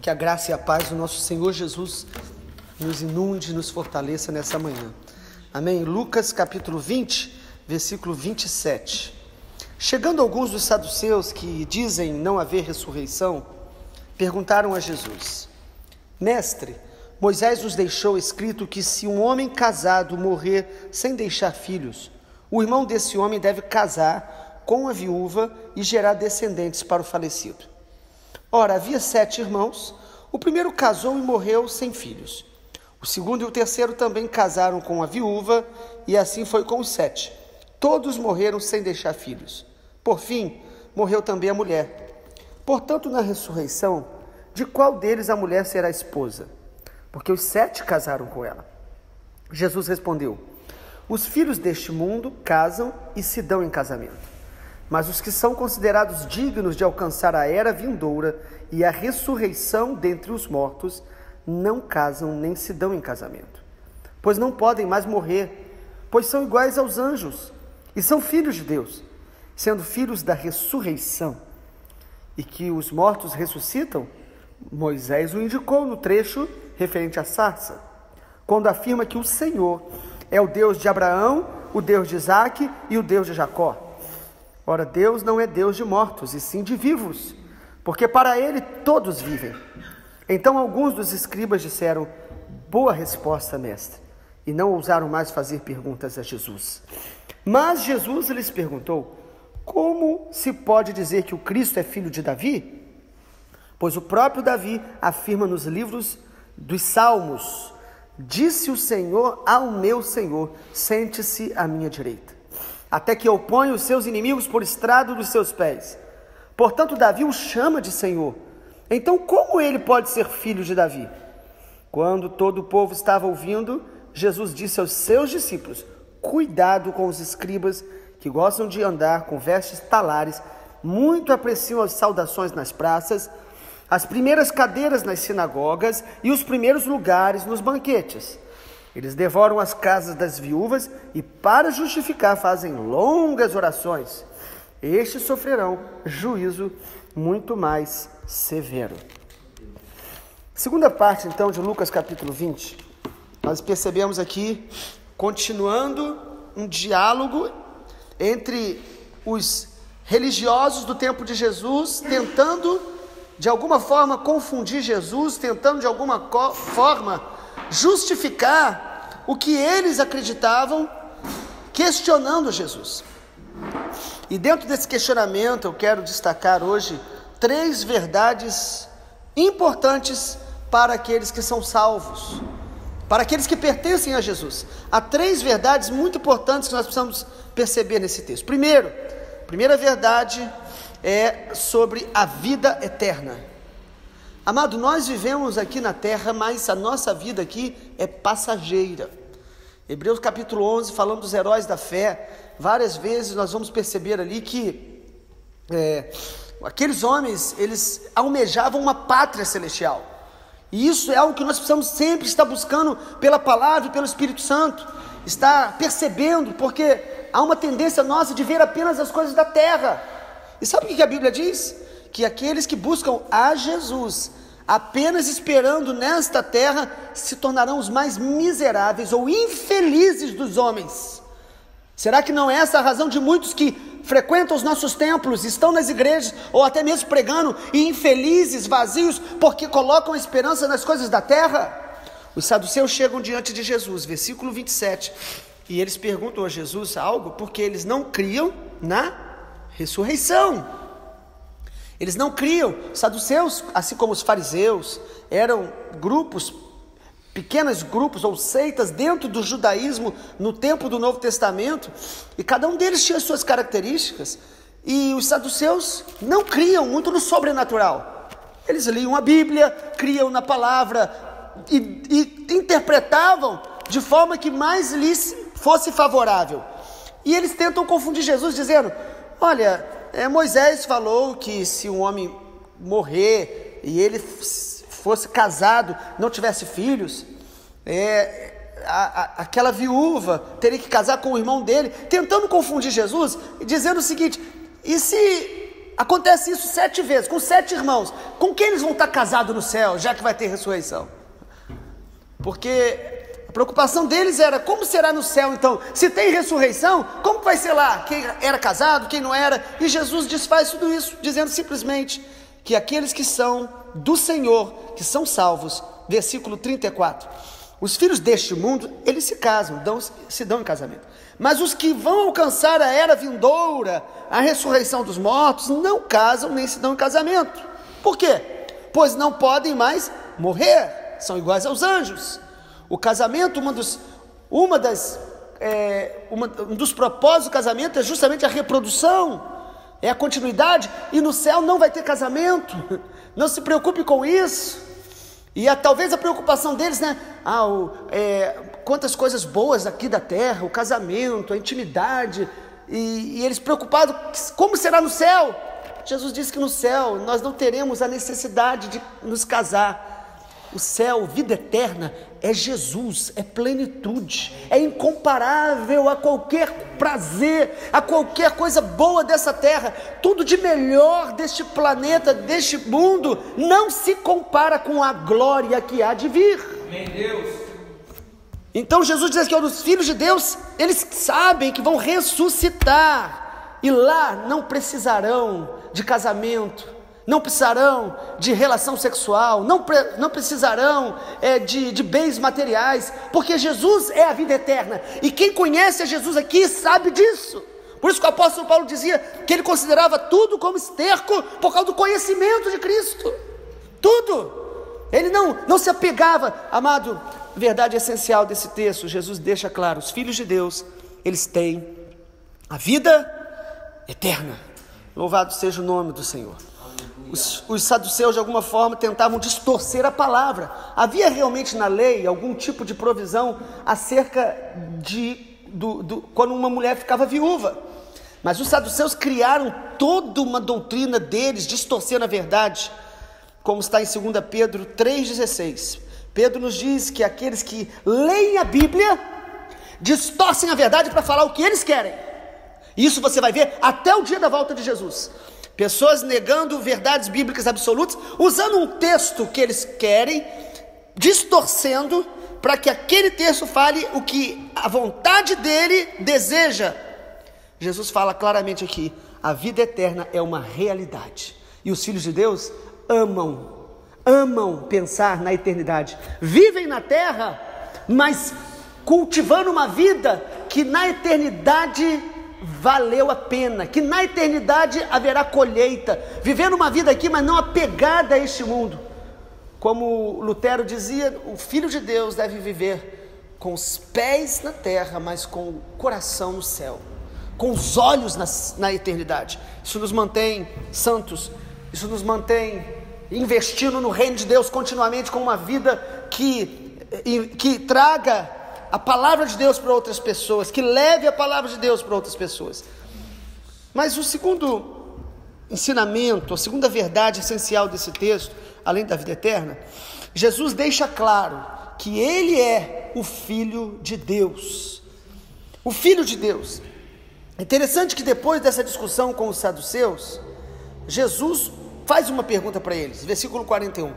Que a graça e a paz do nosso Senhor Jesus nos inunde e nos fortaleça nessa manhã. Amém? Lucas capítulo 20, versículo 27. Chegando alguns dos saduceus que dizem não haver ressurreição, perguntaram a Jesus: Mestre, Moisés nos deixou escrito que se um homem casado morrer sem deixar filhos, o irmão desse homem deve casar com a viúva e gerar descendentes para o falecido. Ora, havia 7 irmãos. O primeiro casou e morreu sem filhos. O segundo e o terceiro também casaram com a viúva, e assim foi com os 7. Todos morreram sem deixar filhos. Por fim, morreu também a mulher. Portanto, na ressurreição, de qual deles a mulher será esposa? Porque os 7 casaram com ela. Jesus respondeu: Os filhos deste mundo casam e se dão em casamento. Mas os que são considerados dignos de alcançar a era vindoura e a ressurreição dentre os mortos, não casam nem se dão em casamento. Pois não podem mais morrer, pois são iguais aos anjos, e são filhos de Deus, sendo filhos da ressurreição. E que os mortos ressuscitam, Moisés o indicou no trecho referente à sarça, quando afirma que o Senhor é o Deus de Abraão, o Deus de Isaque e o Deus de Jacó. Ora, Deus não é Deus de mortos, e sim de vivos, porque para Ele todos vivem. Então alguns dos escribas disseram: Boa resposta, mestre, e não ousaram mais fazer perguntas a Jesus. Mas Jesus lhes perguntou: Como se pode dizer que o Cristo é filho de Davi? Pois o próprio Davi afirma nos livros dos Salmos: Disse o Senhor ao meu Senhor: Sente-se à minha direita, até que eu ponha os seus inimigos por estrado dos seus pés. Portanto, Davi o chama de Senhor. Então, como ele pode ser filho de Davi? Quando todo o povo estava ouvindo, Jesus disse aos seus discípulos: Cuidado com os escribas que gostam de andar com vestes talares, muito apreciam as saudações nas praças, as primeiras cadeiras nas sinagogas e os primeiros lugares nos banquetes. Eles devoram as casas das viúvas e, para justificar, fazem longas orações. Estes sofrerão juízo muito mais severo. Segunda parte, então, de Lucas capítulo 20, nós percebemos aqui, continuando um diálogo entre os religiosos do tempo de Jesus, tentando, de alguma forma, confundir Jesus, tentando, de alguma forma, justificar o que eles acreditavam, questionando Jesus. E dentro desse questionamento eu quero destacar hoje 3 verdades importantes para aqueles que são salvos, para aqueles que pertencem a Jesus. Há 3 verdades muito importantes que nós precisamos perceber nesse texto. Primeira verdade é sobre a vida eterna. Amado, nós vivemos aqui na terra, mas a nossa vida aqui é passageira. Hebreus capítulo 11, falando dos heróis da fé, várias vezes nós vamos perceber ali que aqueles homens, eles almejavam uma pátria celestial. E isso é algo que nós precisamos sempre estar buscando pela palavra e pelo Espírito Santo, estar percebendo, porque há uma tendência nossa de ver apenas as coisas da terra. E sabe o que a Bíblia diz? Que aqueles que buscam a Jesus, apenas esperando nesta terra, se tornarão os mais miseráveis ou infelizes dos homens. Será que não é essa a razão de muitos que frequentam os nossos templos, estão nas igrejas, ou até mesmo pregando, e infelizes, vazios, porque colocam a esperança nas coisas da terra? Os saduceus chegam diante de Jesus, versículo 27, e eles perguntam a Jesus algo, porque eles não criam na ressurreição. Eles não criam. Os saduceus, assim como os fariseus, eram pequenos grupos ou seitas dentro do judaísmo no tempo do Novo Testamento, e cada um deles tinha suas características, e os saduceus não criam muito no sobrenatural. Eles liam a Bíblia, criam na palavra e interpretavam de forma que mais lhes fosse favorável. E eles tentam confundir Jesus dizendo: olha, Moisés falou que se um homem morrer e ele fosse casado, não tivesse filhos, aquela viúva teria que casar com o irmão dele, tentando confundir Jesus, dizendo o seguinte: e se acontece isso 7 vezes, com 7 irmãos. Com quem eles vão estar casados no céu, já que vai ter ressurreição? Porque a preocupação deles era, como será no céu então? Se tem ressurreição, como vai ser lá? Quem era casado, quem não era? E Jesus desfaz tudo isso, dizendo simplesmente que aqueles que são do Senhor, que são salvos, versículo 34, os filhos deste mundo, eles se casam, se dão em casamento. Mas os que vão alcançar a era vindoura, a ressurreição dos mortos, não casam nem se dão em casamento. Por quê? Pois não podem mais morrer, são iguais aos anjos. O casamento, um dos propósitos do casamento é justamente a reprodução, é a continuidade, e no céu não vai ter casamento. Não se preocupe com isso. E talvez a preocupação deles, né? Quantas coisas boas aqui da terra, o casamento, a intimidade, e eles preocupados, como será no céu? Jesus disse que no céu nós não teremos a necessidade de nos casar. O céu, vida eterna, é Jesus, é plenitude, é incomparável a qualquer prazer, a qualquer coisa boa dessa terra. Tudo de melhor deste planeta, deste mundo, não se compara com a glória que há de vir. Amém, Deus. Então Jesus diz que os filhos de Deus, eles sabem que vão ressuscitar, e lá não precisarão de casamento, não precisarão de relação sexual, não precisarão de bens materiais, porque Jesus é a vida eterna, e quem conhece a Jesus aqui sabe disso. Por isso que o apóstolo Paulo dizia que ele considerava tudo como esterco, por causa do conhecimento de Cristo, tudo. Ele não se apegava, amado. Verdade essencial desse texto, Jesus deixa claro, os filhos de Deus, eles têm a vida eterna. Louvado seja o nome do Senhor. Os saduceus de alguma forma tentavam distorcer a palavra. Havia realmente na lei algum tipo de provisão acerca quando uma mulher ficava viúva, mas os saduceus criaram toda uma doutrina deles, distorcendo a verdade, como está em 2 Pedro 3,16. Pedro nos diz que aqueles que leem a Bíblia distorcem a verdade para falar o que eles querem. Isso você vai ver até o dia da volta de Jesus. Pessoas negando verdades bíblicas absolutas, usando um texto que eles querem, distorcendo, para que aquele texto fale o que a vontade dele deseja. Jesus fala claramente aqui, a vida eterna é uma realidade, e os filhos de Deus amam pensar na eternidade, vivem na terra, mas cultivando uma vida que na eternidade valeu a pena, que na eternidade haverá colheita, vivendo uma vida aqui, mas não apegada a este mundo. Como Lutero dizia, o Filho de Deus deve viver com os pés na terra, mas com o coração no céu, com os olhos na eternidade. Isso nos mantém santos, isso nos mantém investindo no reino de Deus continuamente, com uma vida que traga a palavra de Deus para outras pessoas, que leve a palavra de Deus para outras pessoas. Mas o segundo ensinamento, a segunda verdade essencial desse texto, além da vida eterna, Jesus deixa claro que ele é o Filho de Deus. O Filho de Deus. É interessante que depois dessa discussão com os saduceus, Jesus faz uma pergunta para eles, versículo 41.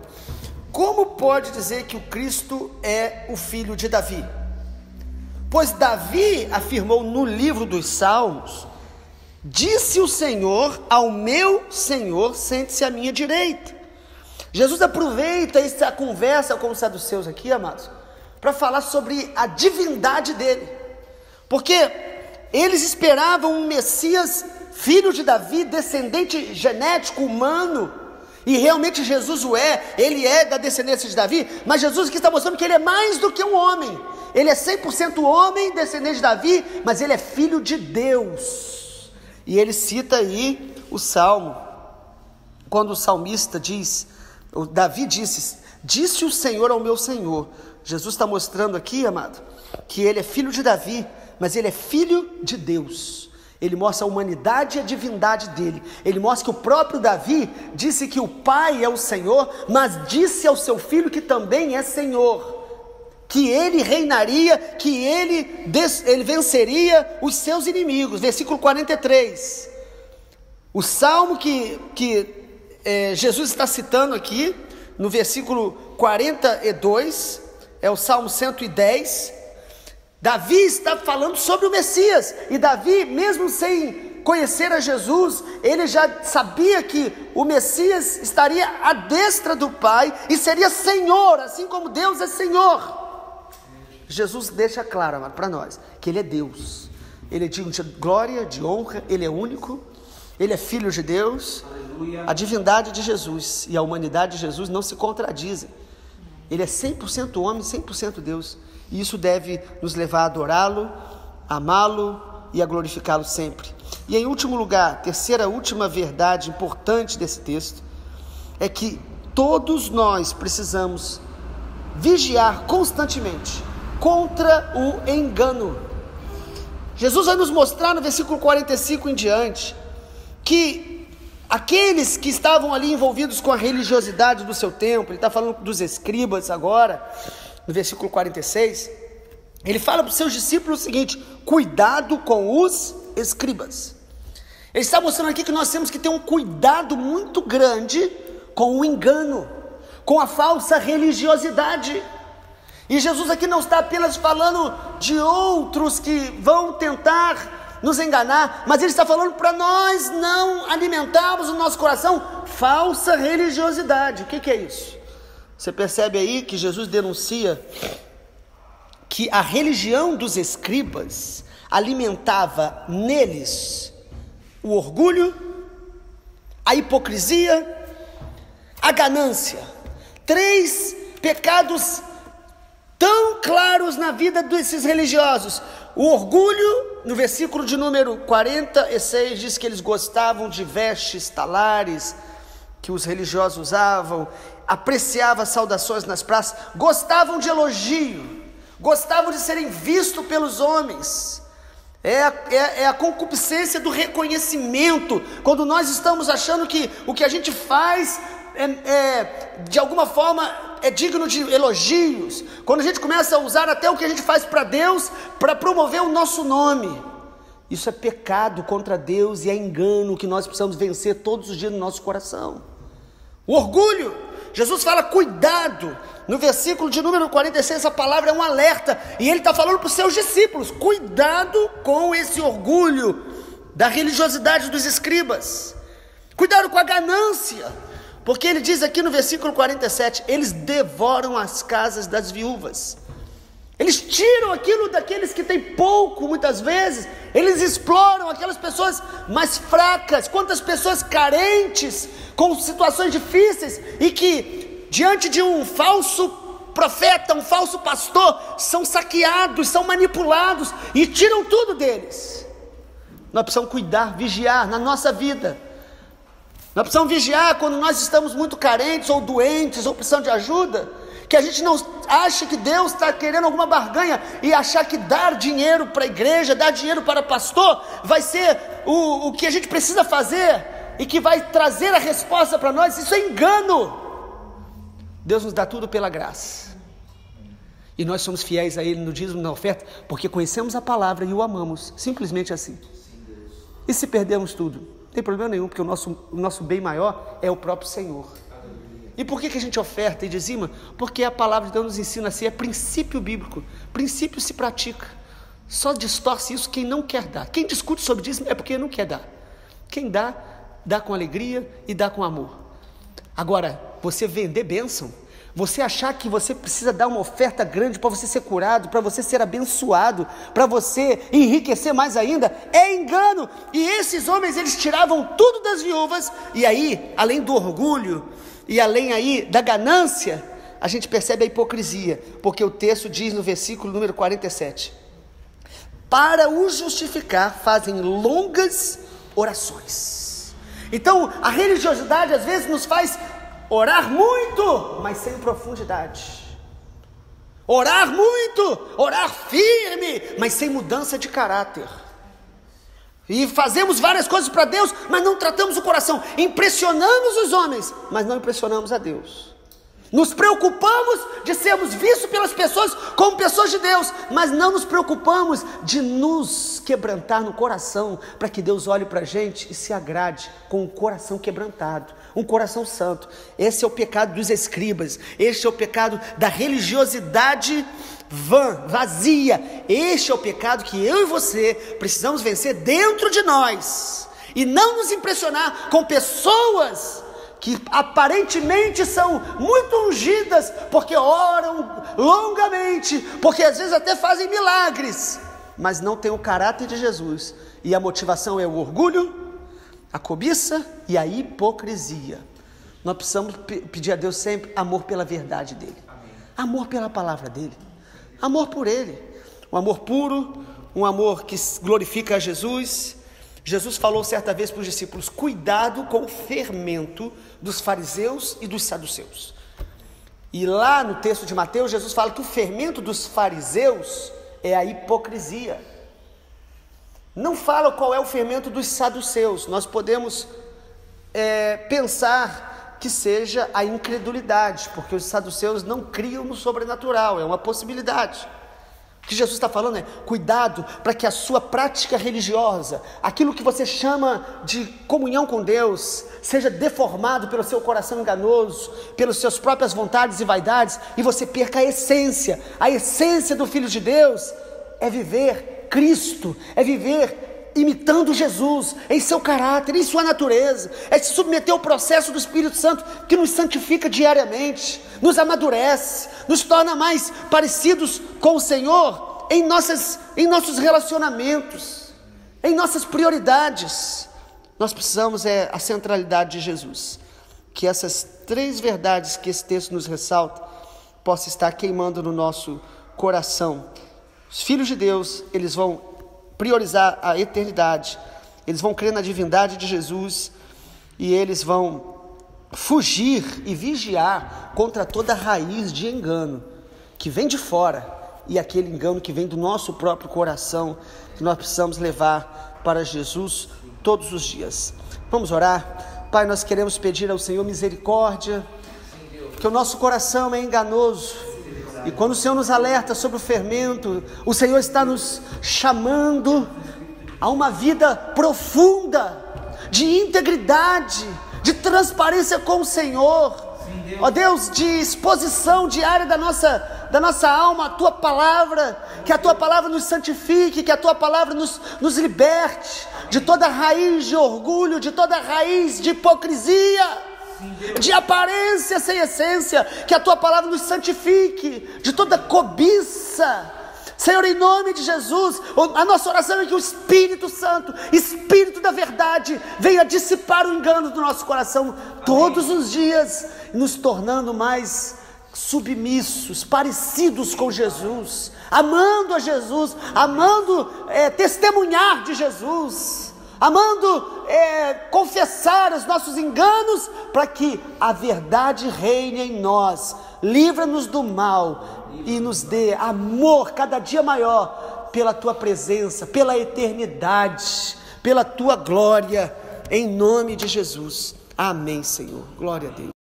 Como pode dizer que o Cristo é o filho de Davi? Pois Davi afirmou no livro dos Salmos, disse o Senhor ao meu Senhor, sente-se à minha direita. Jesus aproveita essa conversa com os saduceus aqui, amados, para falar sobre a divindade dele, porque eles esperavam um Messias, filho de Davi, descendente genético humano, e realmente Jesus ele é da descendência de Davi, mas Jesus aqui está mostrando que ele é mais do que um homem, ele é 100% homem, descendente de Davi, mas ele é filho de Deus. E ele cita aí o Salmo, quando o salmista diz, Davi disse o Senhor ao meu Senhor. Jesus está mostrando aqui, amado, que ele é filho de Davi, mas ele é filho de Deus. Ele mostra a humanidade e a divindade dele. Ele mostra que o próprio Davi disse que o Pai é o Senhor, mas disse ao seu filho que também é Senhor, que ele reinaria, que ele venceria os seus inimigos. Versículo 43. O salmo que Jesus está citando aqui, no versículo 42, é o Salmo 110, Davi está falando sobre o Messias, e Davi, mesmo sem conhecer a Jesus, ele já sabia que o Messias estaria à destra do Pai, e seria Senhor, assim como Deus é Senhor. Jesus deixa claro para nós, que Ele é Deus, Ele é digno de glória, de honra, Ele é único, Ele é Filho de Deus. Aleluia. A divindade de Jesus e a humanidade de Jesus não se contradizem. Ele é 100% homem, 100% Deus. E isso deve nos levar a adorá-lo, amá-lo e a glorificá-lo sempre. E em último lugar, última verdade importante desse texto, é que todos nós precisamos vigiar constantemente contra o engano. Jesus vai nos mostrar no versículo 45 em diante, que aqueles que estavam ali envolvidos com a religiosidade do seu tempo, ele está falando dos escribas agora, no versículo 46, ele fala para os seus discípulos o seguinte: cuidado com os escribas. Ele está mostrando aqui que nós temos que ter um cuidado muito grande com o engano, com a falsa religiosidade. E Jesus aqui não está apenas falando de outros que vão tentar nos enganar, mas ele está falando para nós não alimentarmos no nosso coração falsa religiosidade. O que é isso? Você percebe aí que Jesus denuncia que a religião dos escribas alimentava neles o orgulho, a hipocrisia, a ganância. 3 pecados tão claros na vida desses religiosos. O orgulho, no versículo de número 46, diz que eles gostavam de vestes talares que os religiosos usavam, apreciavam saudações nas praças, gostavam de elogio, gostavam de serem vistos pelos homens. É a concupiscência do reconhecimento, quando nós estamos achando que o que a gente faz de alguma forma é digno de elogios, quando a gente começa a usar até o que a gente faz para Deus, para promover o nosso nome. Isso é pecado contra Deus e é engano que nós precisamos vencer todos os dias no nosso coração. O orgulho, Jesus fala cuidado, no versículo de número 46, essa palavra é um alerta, e ele está falando para os seus discípulos: cuidado com esse orgulho da religiosidade dos escribas, cuidado com a ganância, porque ele diz aqui no versículo 47, eles devoram as casas das viúvas, eles tiram aquilo daqueles que têm pouco, muitas vezes, eles exploram aquelas pessoas mais fracas. Quantas pessoas carentes, com situações difíceis, e que diante de um falso profeta, um falso pastor, são saqueados, são manipulados, e tiram tudo deles. Nós precisamos cuidar, vigiar na nossa vida. Nós precisamos vigiar quando nós estamos muito carentes, ou doentes, ou precisando de ajuda, que a gente não ache que Deus está querendo alguma barganha, e achar que dar dinheiro para a igreja, dar dinheiro para pastor, vai ser o que a gente precisa fazer, e que vai trazer a resposta para nós. Isso é engano. Deus nos dá tudo pela graça, e nós somos fiéis a Ele no dízimo, na oferta, porque conhecemos a palavra e o amamos, simplesmente assim. E se perdermos tudo, não tem problema nenhum, porque o nosso bem maior é o próprio Senhor. E por que a gente oferta e dizima? Porque a palavra de Deus nos ensina assim, é princípio bíblico, princípio se pratica. Só distorce isso quem não quer dar. Quem discute sobre dízimo é porque não quer dar. Quem dá, dá com alegria e dá com amor. Agora, você vender bênção, você achar que você precisa dar uma oferta grande para você ser curado, para você ser abençoado, para você enriquecer mais ainda, é engano. E esses homens, eles tiravam tudo das viúvas, e aí, além do orgulho, e além aí da ganância, a gente percebe a hipocrisia, porque o texto diz no versículo número 47, para o justificar, fazem longas orações. Então, a religiosidade às vezes nos faz orar muito, mas sem profundidade. Orar muito, orar firme, mas sem mudança de caráter. E fazemos várias coisas para Deus, mas não tratamos o coração. Impressionamos os homens, mas não impressionamos a Deus. Nos preocupamos de sermos vistos pelas pessoas como pessoas de Deus, mas não nos preocupamos de nos quebrantar no coração, para que Deus olhe para a gente e se agrade com um coração quebrantado, um coração santo. Esse é o pecado dos escribas, este é o pecado da religiosidade vazia. Este é o pecado que eu e você precisamos vencer dentro de nós, e não nos impressionar com pessoas que aparentemente são muito ungidas, porque oram longamente, porque às vezes até fazem milagres, mas não tem o caráter de Jesus, e a motivação é o orgulho, a cobiça e a hipocrisia. Nós precisamos pedir a Deus sempre amor pela verdade dele, amor pela palavra dele, amor por ele, um amor puro, um amor que glorifica a Jesus. Jesus falou certa vez para os discípulos: cuidado com o fermento dos fariseus e dos saduceus. E lá no texto de Mateus, Jesus fala que o fermento dos fariseus é a hipocrisia. Não fala qual é o fermento dos saduceus. Nós podemos pensar que seja a incredulidade, porque os saduceus não criam no sobrenatural, é uma possibilidade. O que Jesus está falando é: cuidado para que a sua prática religiosa, aquilo que você chama de comunhão com Deus, seja deformado pelo seu coração enganoso, pelas suas próprias vontades e vaidades, e você perca a essência. A essência do Filho de Deus é viver Cristo, é viver imitando Jesus, em seu caráter, em sua natureza, é se submeter ao processo do Espírito Santo, que nos santifica diariamente, nos amadurece, nos torna mais parecidos com o Senhor, em nossos relacionamentos, em nossas prioridades. Nós precisamos a centralidade de Jesus, que essas 3 verdades que esse texto nos ressalta, possa estar queimando no nosso coração. Os filhos de Deus, eles vão priorizar a eternidade, eles vão crer na divindade de Jesus, e eles vão fugir e vigiar contra toda raiz de engano que vem de fora, e aquele engano que vem do nosso próprio coração, que nós precisamos levar para Jesus todos os dias. Vamos orar? Pai, nós queremos pedir ao Senhor misericórdia, porque o nosso coração é enganoso, e quando o Senhor nos alerta sobre o fermento, o Senhor está nos chamando a uma vida profunda, de integridade, de transparência com o Senhor. Ó Deus, de exposição diária da nossa alma, a Tua Palavra, que a Tua Palavra nos santifique, que a Tua Palavra nos liberte de toda raiz de orgulho, de toda raiz de hipocrisia, de aparência sem essência, que a Tua Palavra nos santifique de toda cobiça. Senhor, em nome de Jesus, a nossa oração é que o Espírito Santo, Espírito da verdade, venha dissipar o engano do nosso coração todos os dias, nos tornando mais submissos, parecidos com Jesus, amando a Jesus, amando testemunhar de Jesus, amando confessar os nossos enganos, para que a verdade reine em nós. Livra-nos do mal e nos dê amor cada dia maior pela Tua presença, pela eternidade, pela Tua glória, em nome de Jesus. Amém, Senhor. Glória a Deus.